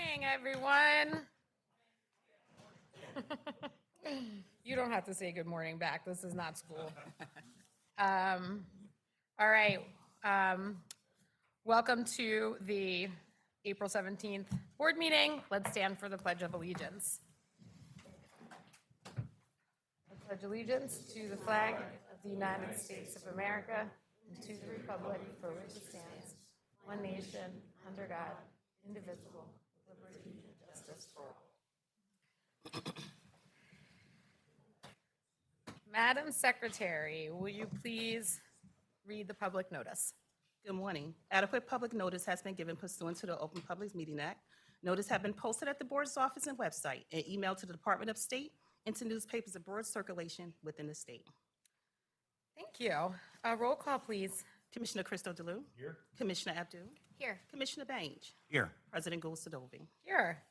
Morning, everyone. You don't have to say good morning back. This is not school. All right. Welcome to the April 17th board meeting. Let's stand for the Pledge of Allegiance. I pledge allegiance to the flag of the United States of America and to the republic for which it stands, one nation, under God, indivisible, with liberty and justice for all. Madam Secretary, will you please read the public notice? Good morning. Adequate public notice has been given pursuant to the Open Public Meeting Act. Notice have been posted at the board's office and website and emailed to the Department of State and to newspapers of broad circulation within the state. Thank you. Roll call, please. Commissioner Christo DeLu. Here. Commissioner Abdu. Here. Commissioner Bange. Here. President Gould Sadovy. Here.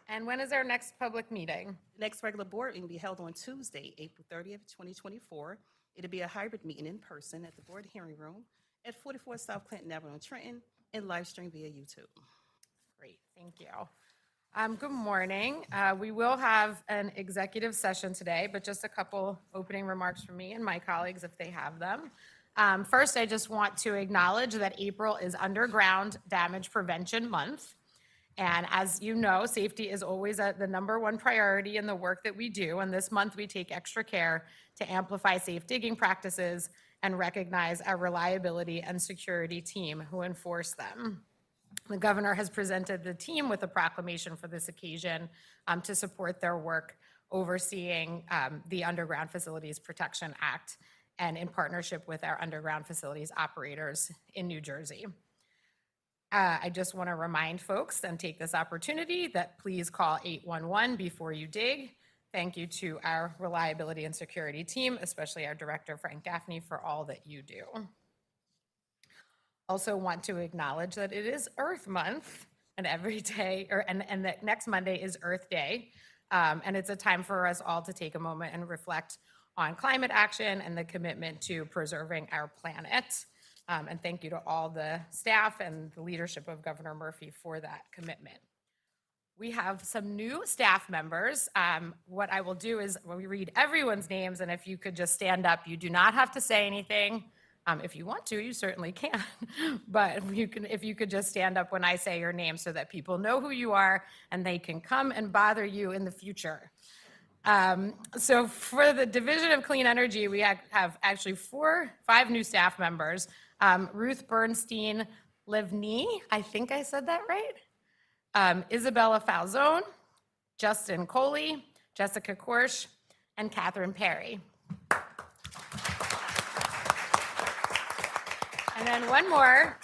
And when is our next public meeting? The next regular board meeting will be held on Tuesday, April 30th, 2024. It'll be a hybrid meeting in person at the board hearing room at 44 South Clinton Avenue in Trenton and live stream via YouTube. Great, thank you. Good morning. We will have an executive session today, but just a couple opening remarks from me and my colleagues if they have them. First, I just want to acknowledge that April is Underground Damage Prevention Month. And as you know, safety is always the #1 priority in the work that we do. And this month, we take extra care to amplify safe digging practices and recognize our reliability and security team who enforce them. The governor has presented the team with a proclamation for this occasion to support their work overseeing the Underground Facilities Protection Act and in partnership with our underground facilities operators in New Jersey. I just want to remind folks and take this opportunity that please call 811 before you dig. Thank you to our reliability and security team, especially our director, Frank Gaffney, for all that you do. Also want to acknowledge that it is Earth Month and every day, and that next Monday is Earth Day. And it's a time for us all to take a moment and reflect on climate action and the commitment to preserving our planet. And thank you to all the staff and the leadership of Governor Murphy for that commitment. We have some new staff members. What I will do is when we read everyone's names, and if you could just stand up, you do not have to say anything. If you want to, you certainly can. But if you could just stand up when I say your name so that people know who you are and they can come and bother you in the future. So for the Division of Clean Energy, we have actually 5 new staff members. Ruth Bernstein Livni, I think I said that right. Isabella Falzone, Justin Coley, Jessica Korsch, and Catherine Perry. And then one more,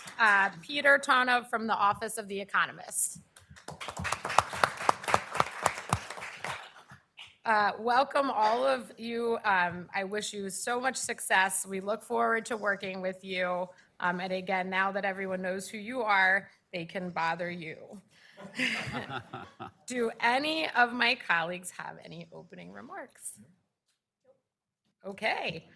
Peter Tano from the Office of the Economist. Welcome all of you. I wish you so much success. We look forward to working with you. And again, now that everyone knows who you are, they can bother you. Do any of my colleagues have any opening remarks? Okay.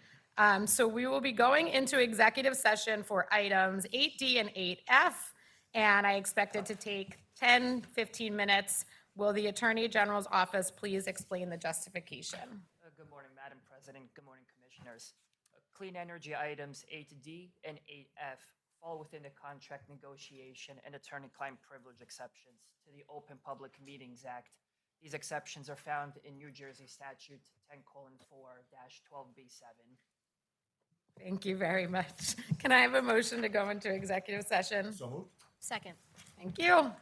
So we will be going into executive session for items 8D and 8F, and I expect it to take 10, 15 minutes. Will the Attorney General's office please explain the justification? Good morning, Madam President. Good morning, Commissioners. Clean energy items 8D and 8F fall within the contract negotiation and attorney-client privilege exceptions to the Open Public Meetings Act. These exceptions are found in New Jersey Statute 10:4-12B7. Thank you very much. Can I have a motion to go into executive session? So moved. Second. Thank you.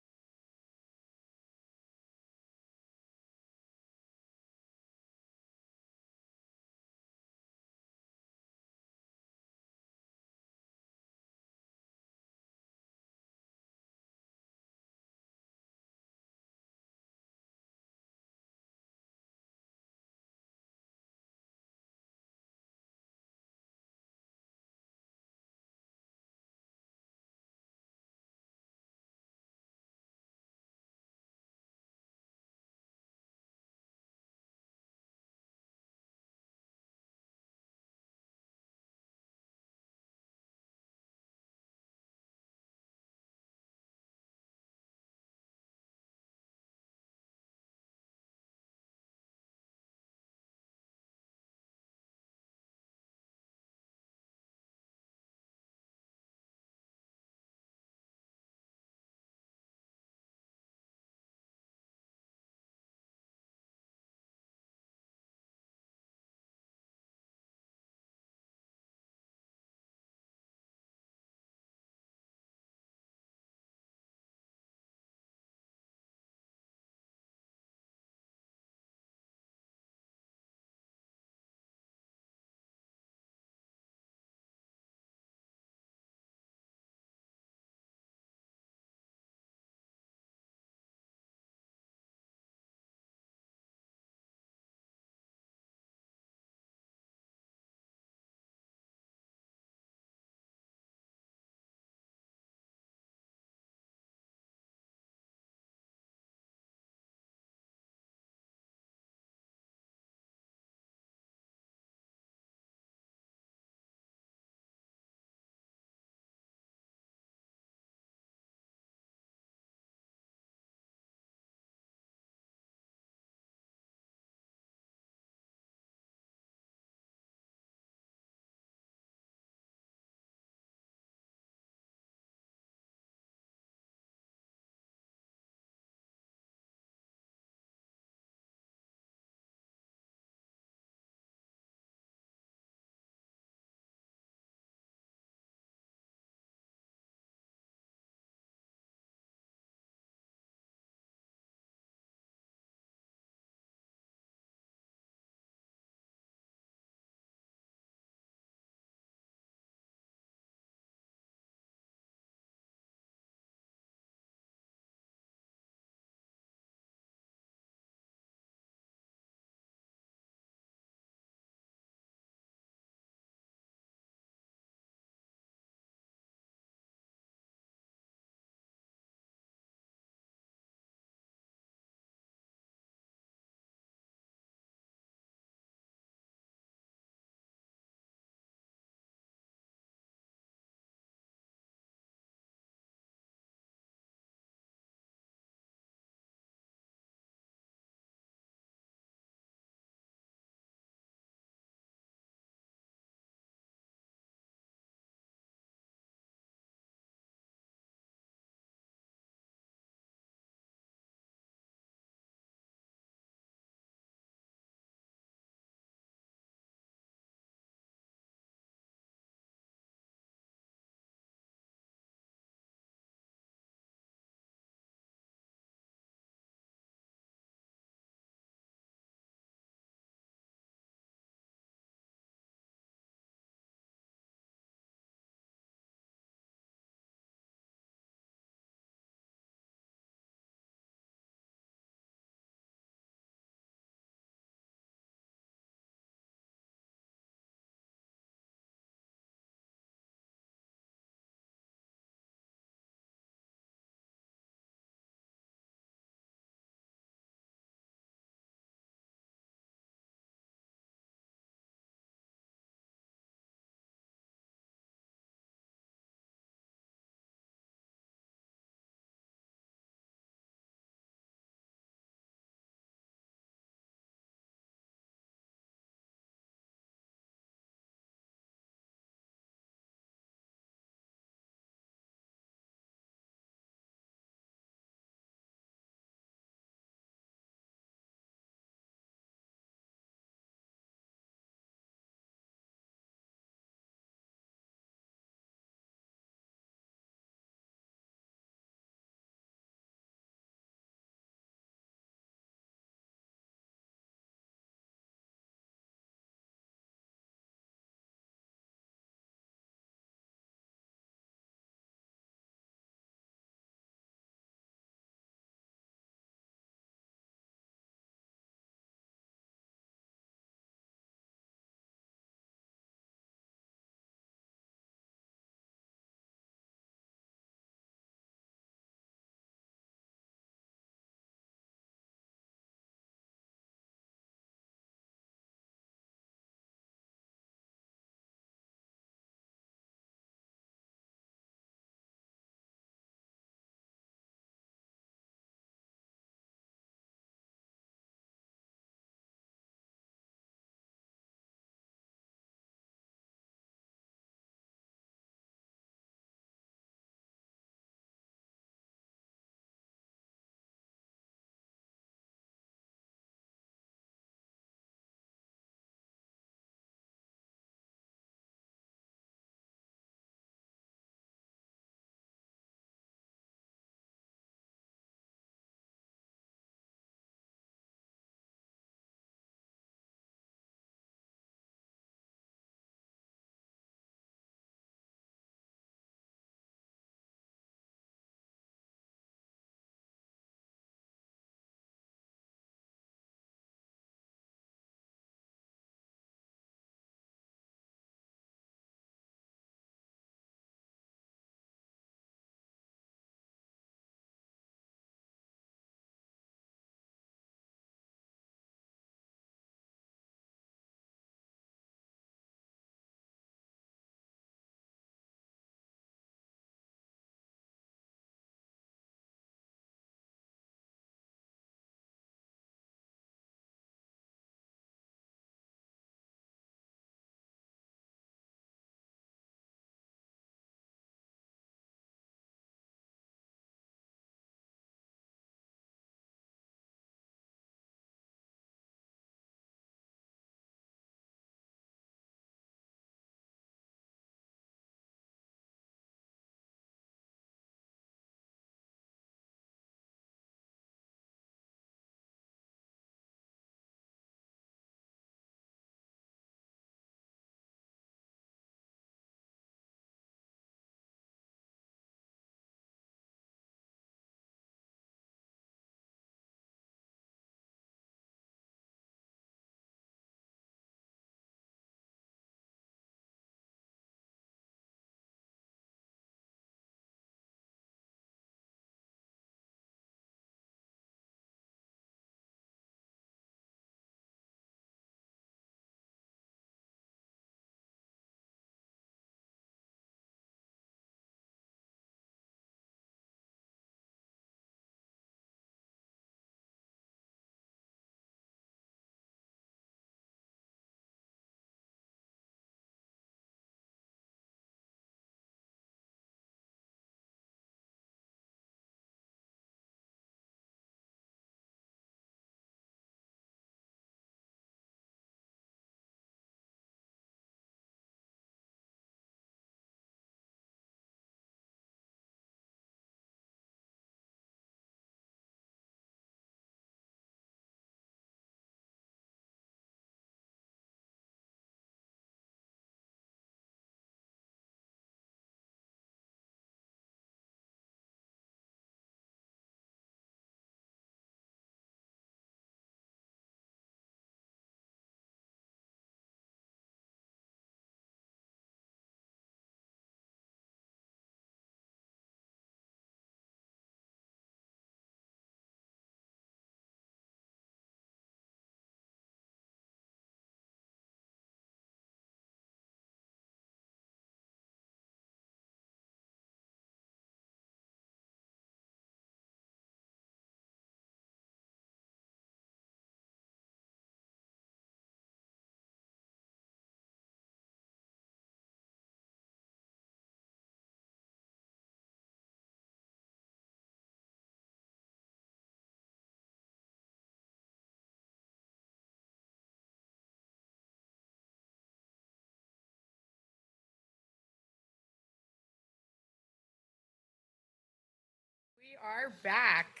are back.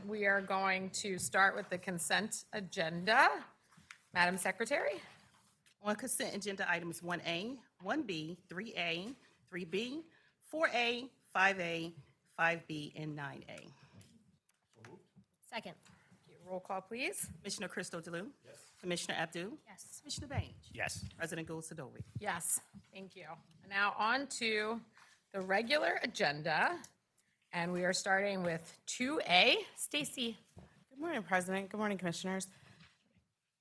We are going to start with the consent agenda. Madam Secretary? On consent agenda items 1A, 1B, 3A, 3B, 4A, 5A, 5B, and 9A. Second. Roll call, please. Commissioner Crystal Delue? Yes. Commissioner Abdul? Yes. Commissioner Baines? Yes. President Gosadovi? Yes, thank you. Now on to the regular agenda, and we are starting with 2A. Stacy? Good morning, President. Good morning, Commissioners.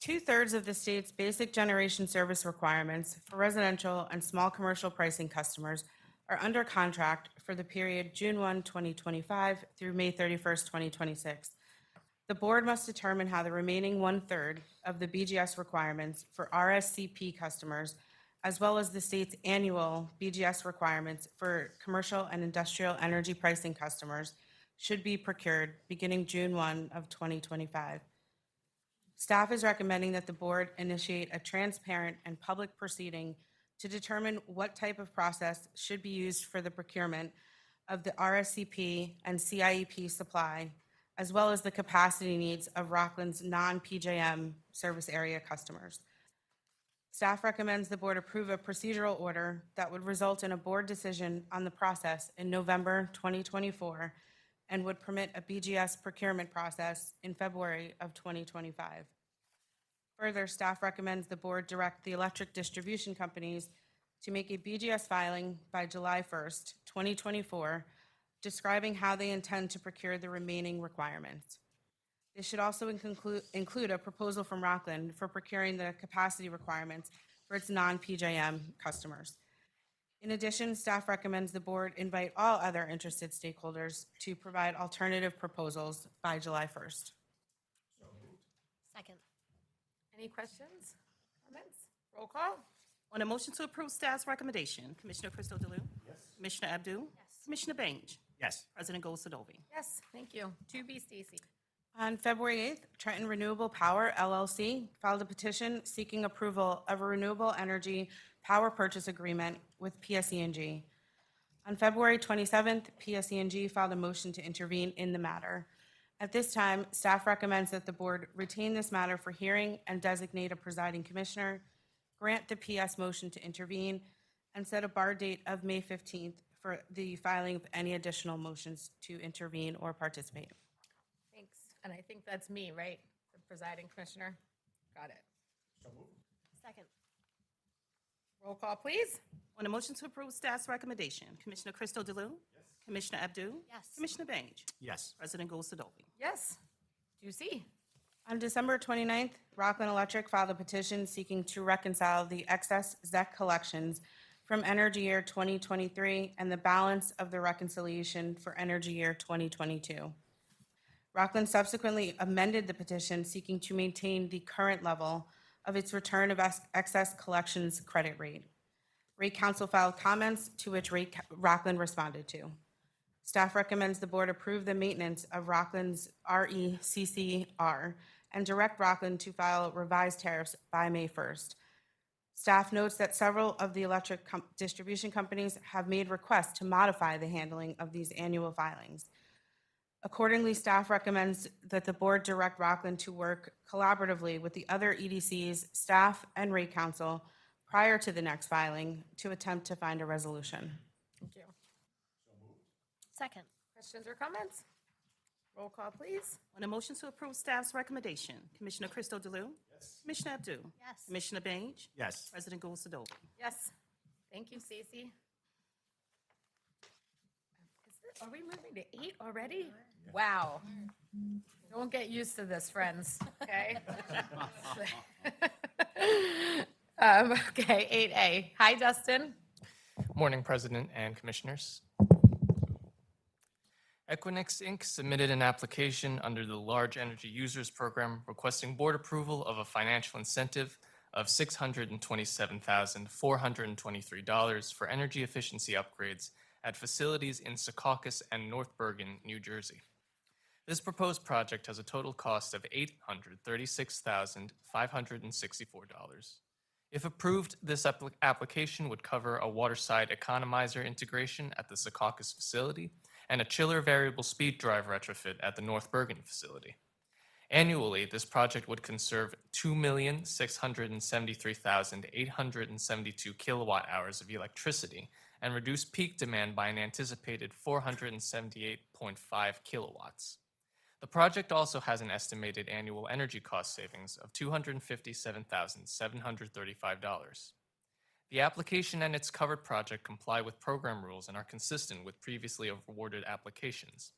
2/3 of the state's basic generation service requirements for residential and small commercial pricing customers are under contract for the period June 1, 2025 through May 31st, 2026. The board must determine how the remaining 1/3 of the BGS requirements for RSCP customers, as well as the state's annual BGS requirements for commercial and industrial energy pricing customers, should be procured beginning June 1 of 2025. Staff is recommending that the board initiate a transparent and public proceeding to determine what type of process should be used for the procurement of the RSCP and CIEP supply, as well as the capacity needs of Rockland's non-PJM service area customers. Staff recommends the board approve a procedural order that would result in a board decision on the process in November 2024 and would permit a BGS procurement process in February of 2025. Further, staff recommends the board direct the electric distribution companies to make a BGS filing by July 1st, 2024, describing how they intend to procure the remaining requirements. This should also include a proposal from Rockland for procuring the capacity requirements for its non-PJM customers. In addition, staff recommends the board invite all other interested stakeholders to provide alternative proposals by July 1st. Second. Any questions, comments? Roll call? On a motion to approve staff's recommendation, Commissioner Crystal Delue? Yes. Commissioner Abdul? Yes. Commissioner Baines? Yes. President Gosadovi? Yes, thank you. 2B, Stacy? On February 8th, Trenton Renewable Power LLC filed a petition seeking approval of a renewable energy power purchase agreement with PSE&G. On February 27th, PSE&G filed a motion to intervene in the matter. At this time, staff recommends that the board retain this matter for hearing and designate a presiding commissioner, grant the PS motion to intervene, and set a bar date of May 15th for the filing of any additional motions to intervene or participate. Thanks. And I think that's me, right? The presiding commissioner? Got it. Second. Roll call, please. On a motion to approve staff's recommendation, Commissioner Crystal Delue? Yes. Commissioner Abdul? Yes. Commissioner Baines? Yes. President Gosadovi? Yes. 2C? On December 29th, Rockland Electric filed a petition seeking to reconcile the excess ZEC collections from energy year 2023 and the balance of the reconciliation for energy year 2022. Rockland subsequently amended the petition seeking to maintain the current level of its return of excess collections credit rate. Rate Council filed comments to which Rockland responded to. Staff recommends the board approve the maintenance of Rockland's RECCR and direct Rockland to file revised tariffs by May 1st. Staff notes that several of the electric distribution companies have made requests to modify the handling of these annual filings. Accordingly, staff recommends that the board direct Rockland to work collaboratively with the other EDCs, staff, and Rate Council prior to the next filing to attempt to find a resolution. Thank you. Second. Questions or comments? Roll call, please. On a motion to approve staff's recommendation, Commissioner Crystal Delue? Yes. Commissioner Abdul? Yes. Commissioner Baines? Yes. President Gosadovi? Yes. Thank you, Stacy. Are we moving to 8 already? Wow. Don't get used to this, friends, okay? Okay, 8A. Hi, Dustin. Morning, President and Commissioners. Equinix Inc. submitted an application under the Large Energy Users Program requesting board approval of a financial incentive of $627,423 for energy efficiency upgrades at facilities in Secaucus and North Bergen, New Jersey. This proposed project has a total cost of $836,564. If approved, this application would cover a waterside economizer integration at the Secaucus facility and a chiller variable speed drive retrofit at the North Bergen facility. Annually, this project would conserve 2,673,872 kilowatt hours of electricity and reduce peak demand by an anticipated 478.5 kilowatts. The project also has an estimated annual energy cost savings of $257,735. The application and its covered project comply with program rules and are consistent with previously awarded applications.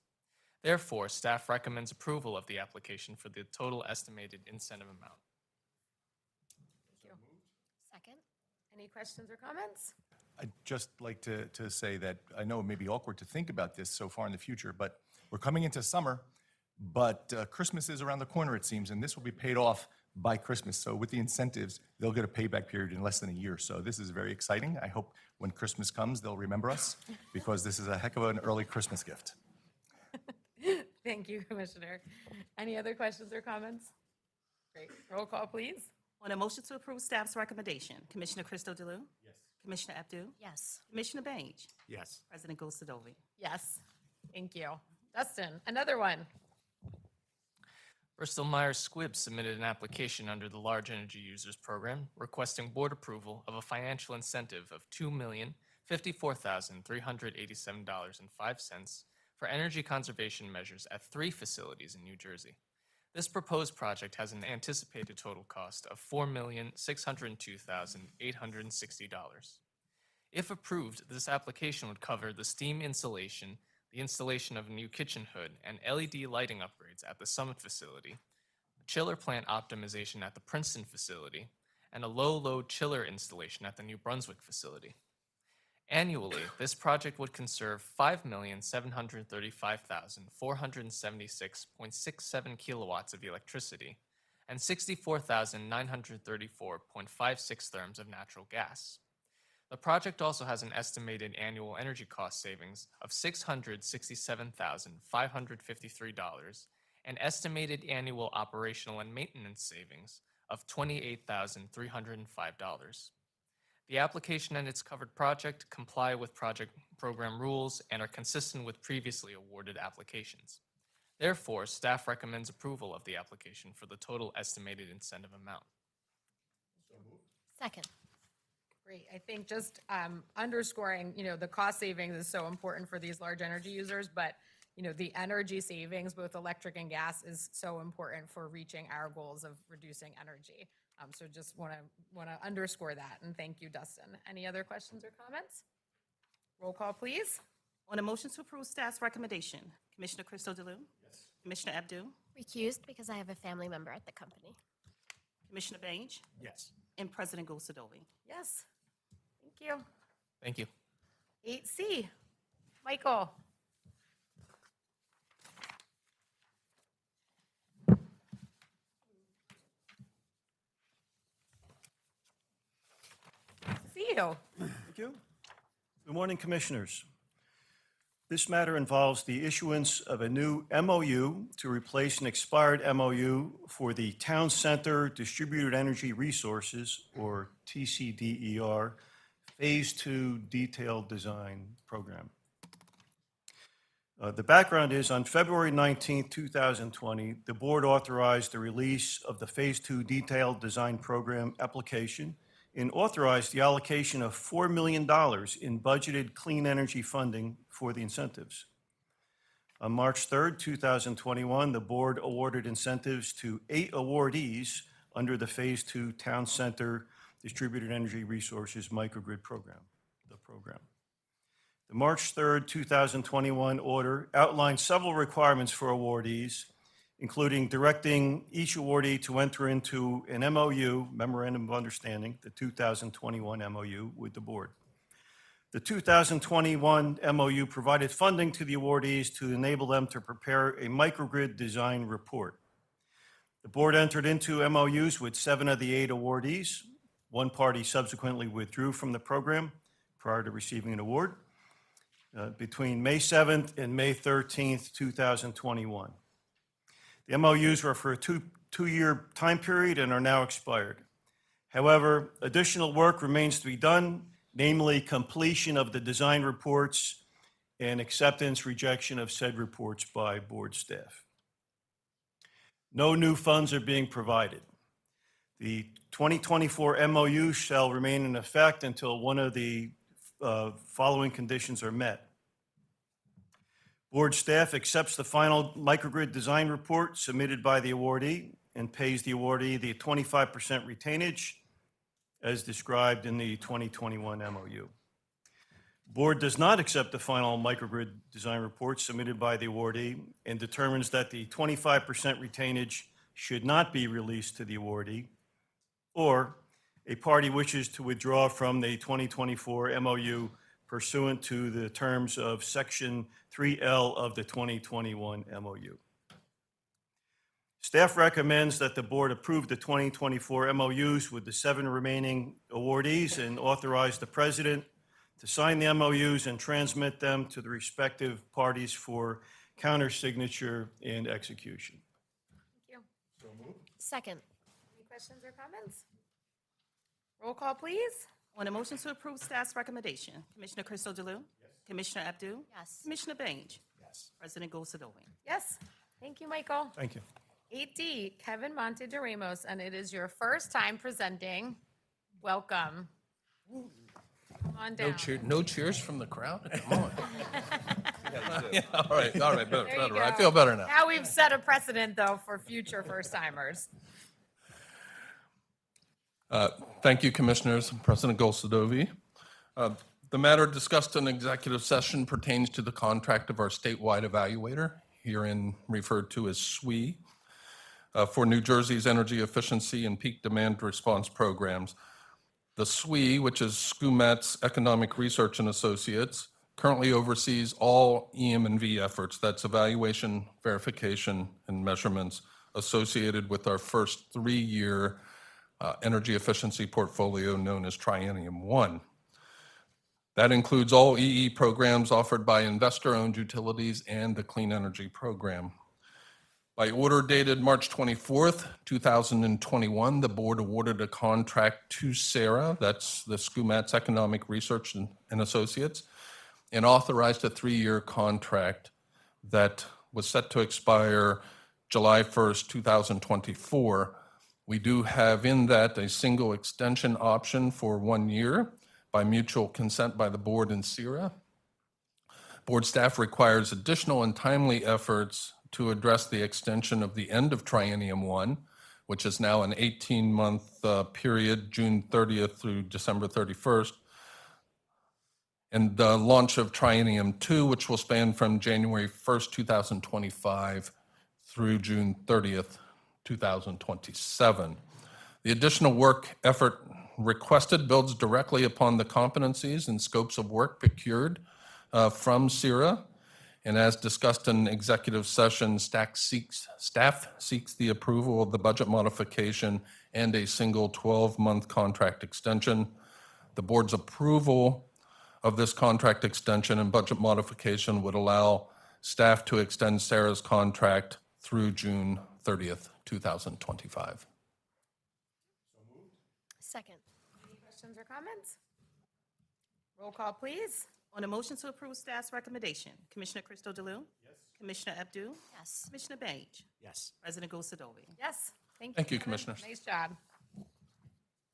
Therefore, staff recommends approval of the application for the total estimated incentive amount. Second. Any questions or comments? I'd just like to say that I know it may be awkward to think about this so far in the future, but we're coming into summer, but Christmas is around the corner, it seems, and this will be paid off by Christmas. So with the incentives, they'll get a payback period in less than a year. So this is very exciting. I hope when Christmas comes, they'll remember us because this is a heck of an early Christmas gift. Thank you, Commissioner. Any other questions or comments? Great. Roll call, please. On a motion to approve staff's recommendation, Commissioner Christo DeLu? Yes. Commissioner Abdu? Yes. Commissioner Bange? Yes. President Gosadovi? Yes. Thank you. Dustin, another one. Bristol Myers Squibb submitted an application under the Large Energy Users Program requesting board approval of a financial incentive of $2,054,387.05 for energy conservation measures at 3 facilities in New Jersey. This proposed project has an anticipated total cost of $4,602,860. If approved, this application would cover the steam insulation, the installation of a new kitchen hood, and LED lighting upgrades at the Summit facility, a chiller plant optimization at the Princeton facility, and a low-load chiller installation at the New Brunswick facility. Annually, this project would conserve 5,735,476.67 kilowatts of electricity and 64,934.56 therms of natural gas. The project also has an estimated annual energy cost savings of $667,553 and estimated annual operational and maintenance savings of $28,305. The application and its covered project comply with project program rules and are consistent with previously awarded applications. Therefore, staff recommends approval of the application for the total estimated incentive amount. Second. Great. I think just underscoring, the cost savings is so important for these large energy users, but, the energy savings, both electric and gas, is so important for reaching our goals of reducing energy. So just want to underscore that, and thank you, Dustin. Any other questions or comments? Roll call, please. On a motion to approve staff's recommendation, Commissioner Christo DeLu? Yes. Commissioner Abdu? Recused because I have a family member at the company. Commissioner Bange? Yes. And President Gosadovi? Yes. Thank you. Thank you. 8C, Michael. See you. Thank you. Good morning, Commissioners. This matter involves the issuance of a new MOU to replace an expired MOU for the Town Center Distributed Energy Resources, or TCDER, Phase 2 Detailed Design Program. The background is on February 19, 2020, the board authorized the release of the Phase 2 Detailed Design Program application and authorized the allocation of $4 million in budgeted clean energy funding for the incentives. On March 3rd, 2021, the board awarded incentives to 8 awardees under the Phase 2 Town Center Distributed Energy Resources Microgrid Program, the program. The March 3rd, 2021 order outlined several requirements for awardees, including directing each awardee to enter into an MOU, Memorandum of Understanding, the 2021 MOU with the board. The 2021 MOU provided funding to the awardees to enable them to prepare a microgrid design report. The board entered into MOUs with 7 of the 8 awardees. One party subsequently withdrew from the program prior to receiving an award between May 7th and May 13th, 2021. The MOUs were for a two-year time period and are now expired. However, additional work remains to be done, namely completion of the design reports and acceptance, rejection of said reports by board staff. No new funds are being provided. The 2024 MOU shall remain in effect until one of the following conditions are met. Board staff accepts the final microgrid design report submitted by the awardee and pays the awardee the 25% retainage as described in the 2021 MOU. Board does not accept the final microgrid design report submitted by the awardee and determines that the 25% retainage should not be released to the awardee, or a party wishes to withdraw from the 2024 MOU pursuant to the terms of Section 3L of the 2021 MOU. Staff recommends that the board approve the 2024 MOUs with the 7 remaining awardees and authorize the president to sign the MOUs and transmit them to the respective parties for countersignature and execution. Thank you. Second. Any questions or comments? Roll call, please. On a motion to approve staff's recommendation, Commissioner Crystal Delue? Yes. Commissioner Abdul? Yes. Commissioner Bange? Yes. President Gosadovian? Yes. Thank you, Michael. Thank you. 8D, Kevin Monte de Ramos, and it is your first time presenting. Welcome. Come on down. No cheers from the crowd? Come on. Yeah, all right, better. There you I go. feel better now. Now we've set a precedent, though, for future first-timers. Thank you, Commissioners, President Golsadovi. The matter discussed in executive session pertains to the contract of our statewide evaluator, herein referred to as SWE, for New Jersey's energy efficiency and peak demand response programs. The SWE, which is SCUMET's Economic Research and Associates, currently oversees all EM&V efforts. That's evaluation, verification, and measurements associated with our first 3-year energy efficiency portfolio known as Triennium 1. That includes all EE programs offered by investor-owned utilities and the Clean Energy Program. By order dated March 24th, 2021, the board awarded a contract to SARA, that's the SCUMET's Economic Research and Associates, and authorized a 3-year contract that was set to expire July 1st, 2024. We do have in that a single extension option for 1 year by mutual consent by the board and SERA. Board staff requires additional and timely efforts to address the extension of the end of Triennium 1, which is now an 18-month period, June 30th through December 31st, and the launch of Triennium 2, which will span from January 1st, 2025 through June 30th, 2027. The additional work effort requested builds directly upon the competencies and scopes of work procured from SERA. And as discussed in executive session, staff seeks the approval of the budget modification and a single 12-month contract extension. The board's approval of this contract extension and budget modification would allow staff to extend SARA's contract through June 30th, 2025. Second. Any questions or comments? Roll call, please. On a motion to approve staff's recommendation, Commissioner Crystal Delue? Yes. Commissioner Abdul? Yes. Commissioner Bange? Yes. President Gosadovian? Yes. Thank you. Thank you, Kevin. Commissioners. Nice job.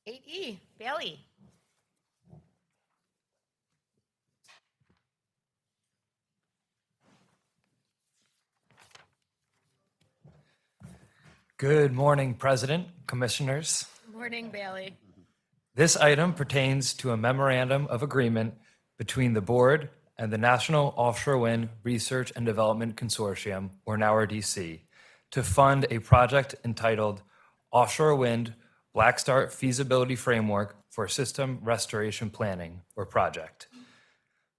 8E, Bailey. Good morning, President, Commissioners. Good morning, Bailey. This item pertains to a memorandum of agreement between the board and the National Offshore Wind Research and Development Consortium, or NOWRDC, to fund a project entitled Offshore Wind Black Start Feasibility Framework for System Restoration Planning, or project.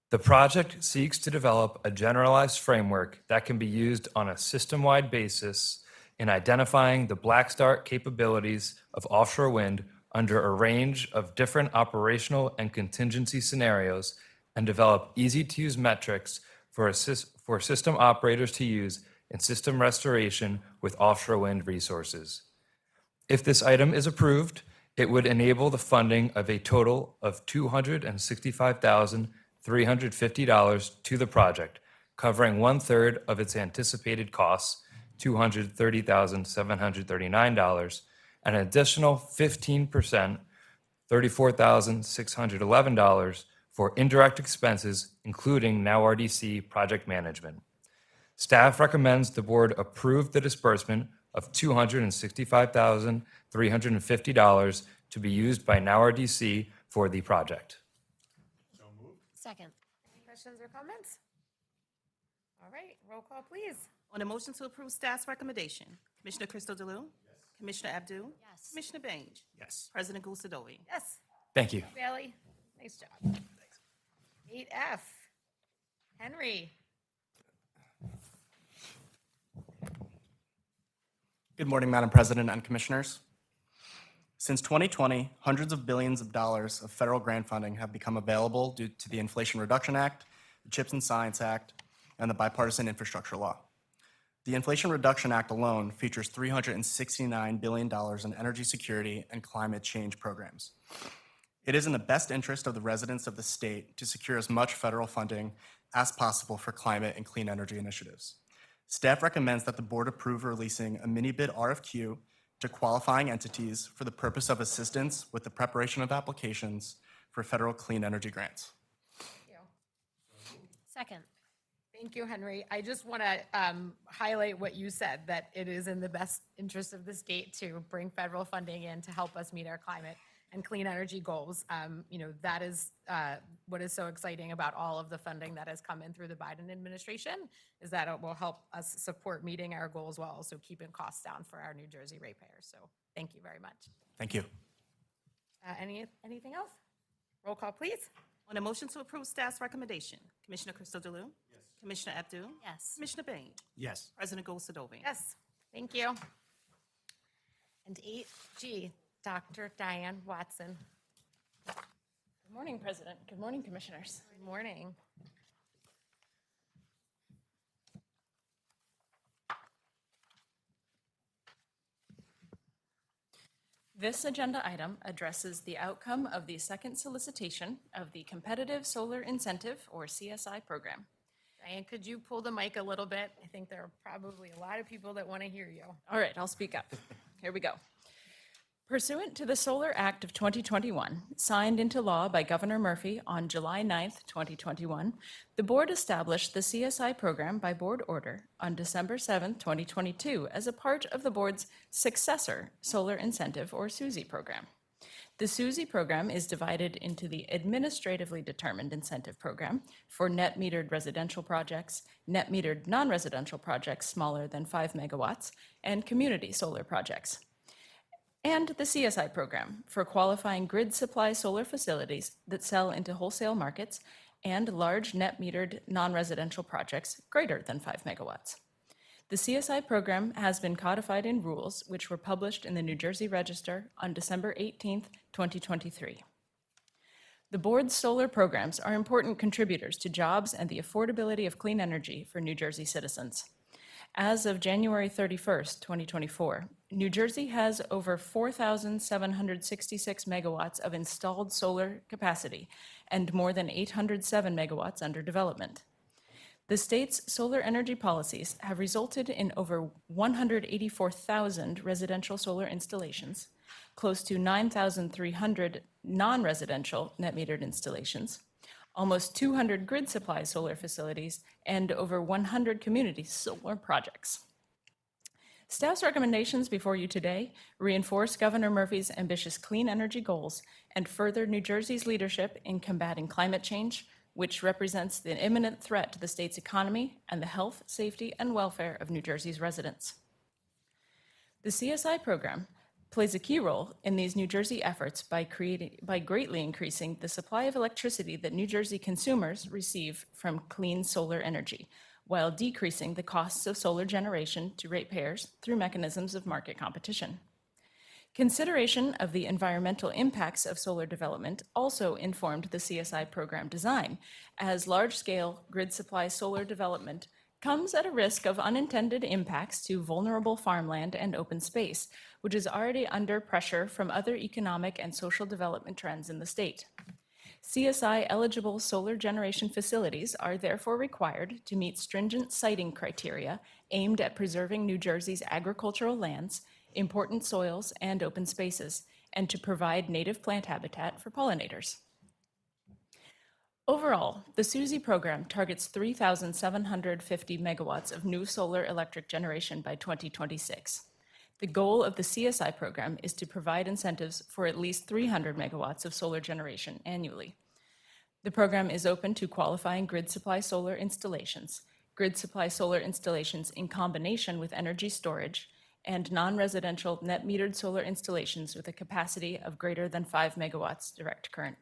The project seeks to develop a generalized framework that can be used on a system-wide basis in identifying the black start capabilities of offshore wind under a range of different operational and contingency scenarios and develop easy-to-use metrics for system operators to use in system restoration with offshore wind resources. If this item is approved, it would enable the funding of a total of $350 to the project, covering 1/3 of its anticipated costs, $230,739, and an additional 15%, $34,611 for indirect expenses, including Now RDC project management. Staff recommends the board approve the disbursement of $265,350 to be used by Now RDC for the project. Second. Any questions or comments? All right, roll call, please. On the motion to approve staff's recommendation, Commissioner Crystal Delue? Commissioner Abdul? Yes. Commissioner Baines? Yes. President Gulcedovi? Yes, Thank you. Bailey, nice job. 8F, Henry. Good morning, Madam President and Commissioners. Since 2020, hundreds of billions of dollars of federal grant funding have become available due to the Inflation Reduction Act, the CHIPS and Science Act, and the Bipartisan Infrastructure Law. The Inflation Reduction Act alone features $369 billion in energy security and climate change programs. It is in the best interest of the residents of the state to secure as much federal funding as possible for climate and clean energy initiatives. Staff recommends that the board approve releasing a mini bid RFQ to qualifying entities for the purpose of assistance with the preparation of applications for federal clean energy grants. Thank you. Second. Thank you, Henry. I just want to highlight what you said, that it is in the best interest of the state to bring federal funding in to help us meet our climate and clean energy goals. That is what is so exciting about all of the funding that has come in through the Biden administration, is that it will help us support meeting our goals while also keeping costs down for our New Jersey ratepayers. So thank you very much. Thank you. Anything else? Roll call, please. On the motion to approve staff's recommendation, Commissioner Crystal Delue? Yes. Commissioner Abdul? Yes. Commissioner Baines? Yes. President Gulcedovi? Yes, thank you. And 8G, Dr. Diane Watson. Good morning, President. Good morning, Commissioners. Good morning. This agenda item addresses the outcome of the second solicitation of the Competitive Solar Incentive, or CSI, program. Diane, could you pull the mic a little bit? I think there are probably a lot of people that want to hear you. All right, I'll speak up. Here we go. Pursuant to the Solar Act of 2021, signed into law by Governor Murphy on July 9th, 2021, the board established the CSI program by board order on December 7th, 2022, as a part of the board's successor Solar Incentive, or SUSI, program. The SUSI program is divided into the administratively determined incentive program for net metered residential projects, net metered non-residential projects smaller than 5 megawatts, and community solar projects, and the CSI program for qualifying grid supply solar facilities that sell into wholesale markets and large net metered non-residential projects greater than 5 megawatts. The CSI program has been codified in rules which were published in the New Jersey Register on December 18th, 2023. The board's solar programs are important contributors to jobs and the affordability of clean energy for New Jersey citizens. As of January 31st, 2024, New Jersey has over 4,766 megawatts of installed solar capacity and more than 807 megawatts under development. The state's solar energy policies have resulted in over 184,000 residential solar installations, close to 9,300 non-residential net metered installations, almost 200 grid supply solar facilities, and over 100 community solar projects. Staff's recommendations before you today reinforce Governor Murphy's ambitious clean energy goals and further New Jersey's leadership in combating climate change, which represents the imminent threat to the state's economy and the health, safety, and welfare of New Jersey's residents. The CSI program plays a key role in these New Jersey efforts by greatly increasing the supply of electricity that New Jersey consumers receive from clean solar energy, while decreasing the costs of solar generation to ratepayers through mechanisms of market competition. Consideration of the environmental impacts of solar development also informed the CSI program design, as large-scale grid supply solar development comes at a risk of unintended impacts to vulnerable farmland and open space, which is already under pressure from other economic and social development trends in the state. CSI-eligible solar generation facilities are therefore required to meet stringent siting criteria aimed at preserving New Jersey's agricultural lands, important soils, and open spaces, and to provide native plant habitat for pollinators. Overall, the SUSY program targets 3,750 megawatts of new solar electric generation by 2026. The goal of the CSI program is to provide incentives for at least 300 megawatts of solar generation annually. The program is open to qualifying grid supply solar installations, grid supply solar installations in combination with energy storage, and non-residential net metered solar installations with a capacity of greater than 5 megawatts direct current.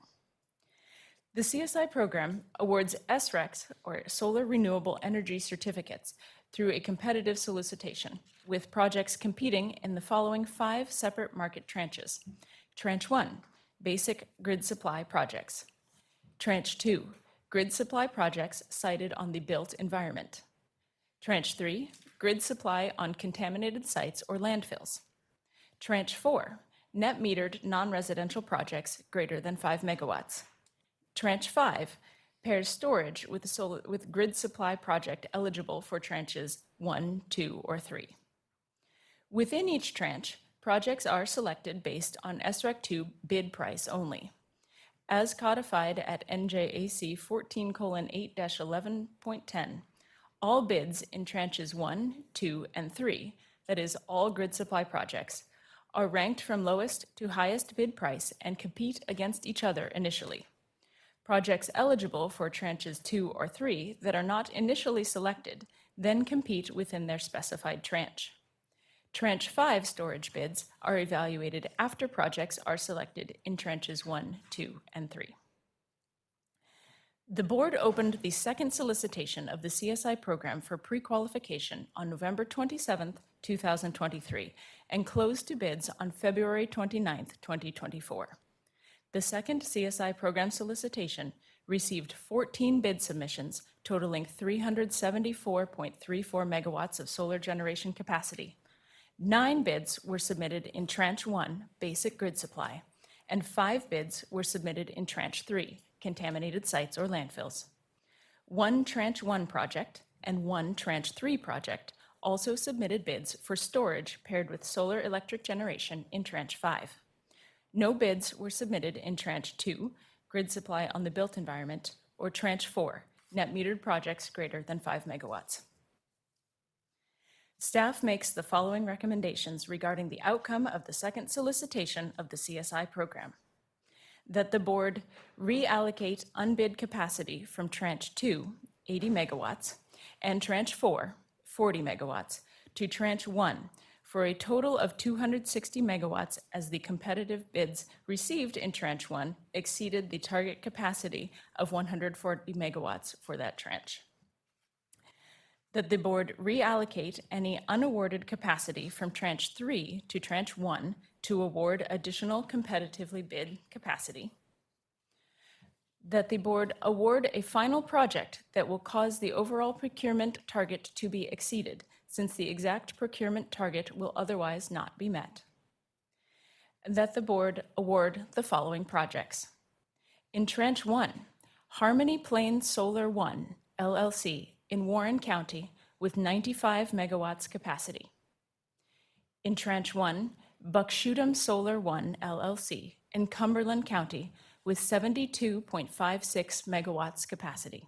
The CSI program awards SRECs, or Solar Renewable Energy Certificates, through a competitive solicitation, with projects competing in the following 5 separate market tranches. Tranche 1, basic grid supply projects. Tranche 2, grid supply projects sited on the built environment. Tranche 3, grid supply on contaminated sites or landfills. Tranche 4, net metered non-residential projects greater than 5 megawatts. Tranche 5 pairs storage with grid supply project eligible for tranches 1, 2, or 3. Within each tranche, projects are selected based on SREC 2 bid price only. As codified at NJAC 14:8-11.10, all bids in tranches 1, 2, and 3, that is, all grid supply projects, are ranked from lowest to highest bid price and compete against each other initially. Projects eligible for tranches 2 or 3 that are not initially selected then compete within their specified tranche. Tranche 5 storage bids are evaluated after projects are selected in tranches 1, 2, and 3. The board opened the second solicitation of the CSI program for pre-qualification on November 27, 2023, and closed to bids on February 29, 2024. The second CSI program solicitation received 14 bid submissions totaling 374.34 megawatts of solar generation capacity. 9 bids were submitted in Tranche 1, basic grid supply, and 5 bids were submitted in Tranche 3, contaminated sites or landfills. 1 Tranche 1 project and 1 Tranche 3 project also submitted bids for storage paired with solar electric generation in Tranche 5. No bids were submitted in Tranche 2, grid supply on the built environment, or Tranche 4, net metered projects greater than 5 megawatts. Staff makes the following recommendations regarding the outcome of the second solicitation of the CSI program. That the board reallocate unbid capacity from Tranche 2, 80 megawatts, and Tranche 4, 40 megawatts, to Tranche 1, for a total of 260 megawatts, as the competitive bids received in Tranche 1 exceeded the target capacity of 140 megawatts for that tranche. That the board reallocate any unawarded capacity from Tranche 3 to Tranche 1 to award additional competitively bid capacity. That the board award a final project that will cause the overall procurement target to be exceeded, since the exact procurement target will otherwise not be met. That the board award the following projects. In Tranche 1, Harmony Plains Solar 1, LLC, in Warren County with 95 megawatts capacity. In Tranche 1, Buckshootum Solar 1, LLC, in Cumberland County with 72.56 megawatts capacity.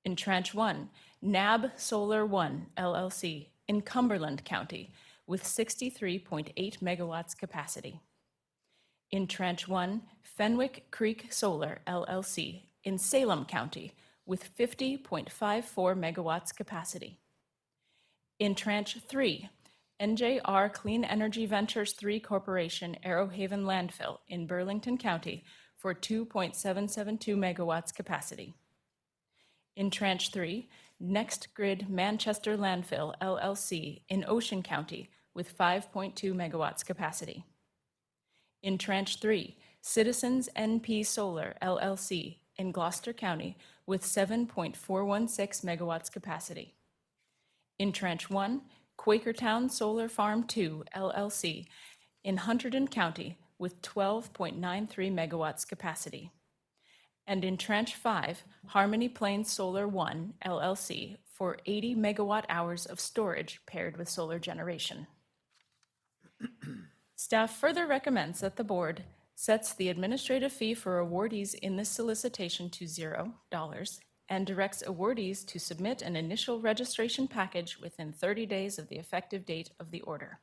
In Tranche 1, NAB Solar 1, LLC, in Cumberland County with 63.8 megawatts capacity. In Tranche 1, Fenwick Creek Solar, LLC, in Salem County with 50.54 megawatts capacity. In Tranche 3, NJR Clean Energy Ventures 3 Corporation Arrowhaven Landfill in Burlington County for 2.772 megawatts capacity. In Tranche 3, Next Grid Manchester Landfill LLC in Ocean County with 5.2 megawatts capacity. In Tranche 3, Citizens NP Solar LLC in Gloucester County with 7.416 megawatts capacity. In Tranche 1, Quakertown Solar Farm 2 LLC in Hunterdon County with 12.93 megawatts capacity. And in Tranche 5, Harmony Plains Solar 1 LLC for 80 megawatt hours of storage paired with solar generation. Staff further recommends that the board sets the administrative fee for awardees in this solicitation to $0 and directs awardees to submit an initial registration package within 30 days of the effective date of the order.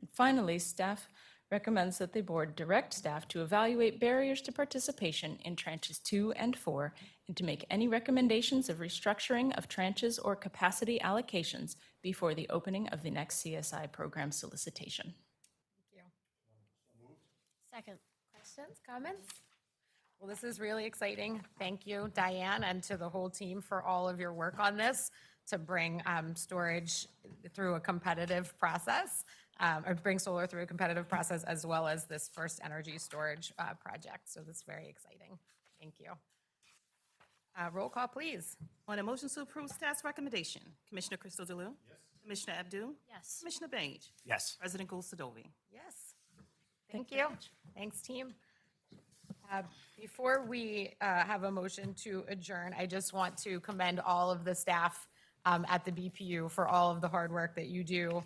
And finally, staff recommends that the board direct staff to evaluate barriers to participation in tranches 2 and 4 and to make any recommendations of restructuring of tranches or capacity allocations before the opening of the next CSI program solicitation. Second. Questions, comments? Well, this is really exciting. Thank you, Diane, and to the whole team for all of your work on this to bring storage through a competitive process, or bring solar through a competitive process, as well as this first energy storage project. So this is very exciting. Thank you. Roll call, please. On a motion to approve staff's recommendation, Commissioner Crystal Delue? Yes. Commissioner Abdul? Yes. Commissioner Bange? Yes. President Gulcedovi? Yes. Thank you. Thanks, team. Before we have a motion to adjourn, I just want to commend all of the staff at the BPU for all of the hard work that you do.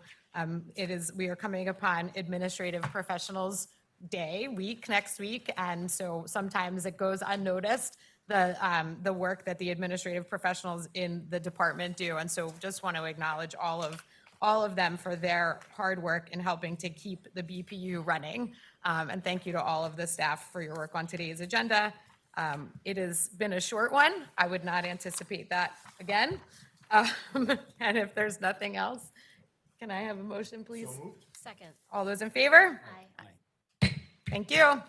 We are coming upon Administrative Professionals week next week, and so sometimes it goes unnoticed, the work that the administrative professionals in the department do. And so just want to acknowledge all of them for their hard work in helping to keep the BPU running. And thank you to all of the staff for your work on today's agenda. It has been a short one. I would not anticipate that again. And if there's nothing else, can I have a motion, please? Second. All those in favor? Aye. Thank you.